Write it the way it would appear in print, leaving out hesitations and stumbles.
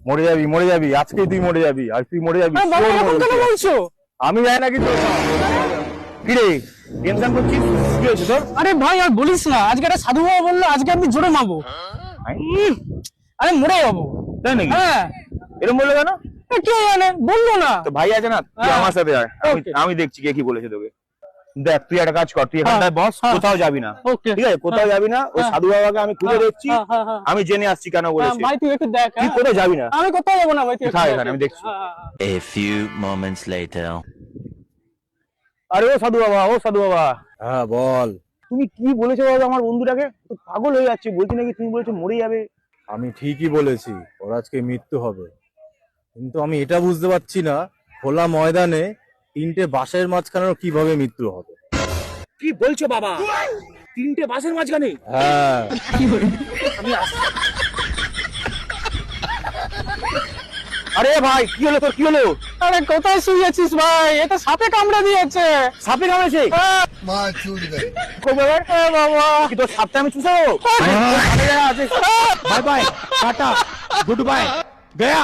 মরে যাবি আজকেই তুই মরে যাবি, আর তুই মরে যাবি। বাবা এরকম কেন বলছো? আমি জানি না কিন্তু কি রে টেনশন করছিস, কি হয়েছে তোর? আরে ভাই আর বলিস না, আজকে একটা সাধু বাবা বললো আজকে আমি জোরে মারবো। আরে মরে যাবো। তাই নাকি? হ্যাঁ। এরকম বললো কেন? কে জানে, বললো না। তো ভাই আছে না, তুই হ্যাঁ। আমার সাথে আয়, Okay. আমি দেখছি কে কি বলেছে তোকে। দেখ তুই একটা কাজ কর, তুই এখানটায় বস, হ্যাঁ। কোথাও যাবি না, Okay. ঠিক আছে? কোথাও যাবি না, ওই হ্যাঁ। সাধু বাবাকে আমি খুঁজে দেখছি, হ্যাঁ। আমি জেনে আসছি কেন বলেছে। ভাই তুই একটু দেখ। তুই কোথাও যাবি না, আমি কোথাও যাবো না ভাই, তুই একটু থাক দেখ। এখানে, আমি দেখছি। A few moments later. আরে ও সাধু বাবা, ও সাধু বাবা, হ্যাঁ বল। তুমি কি বলেছো বাবা আমার বন্ধুটাকে? তো পাগল হয়ে যাচ্ছে, বলছি নাকি তুমি বলেছো মরে যাবে। আমি ঠিকই বলেছি, ওর আজকে মৃত্যু হবে, কিন্তু আমি এটা বুঝতে পারছি না খোলা ময়দানে 3টে বাঁশের মাঝখানে ওর কিভাবে মৃত্যু হবে। কি বলছো বাবা? 3টে বাসের মাঝখানে? হ্যাঁ আরে ভাই কি হলো তোর, কি হলো? আরে কোথায় শুয়েছিস ভাই? এটা সাপে কামড়ে দিয়েছে। সাপে কামড়েছে? কই বাবা? বাবা কি তোর সাপটা আমি চুষাবো? Bye bye, tata, good bye, Gaya.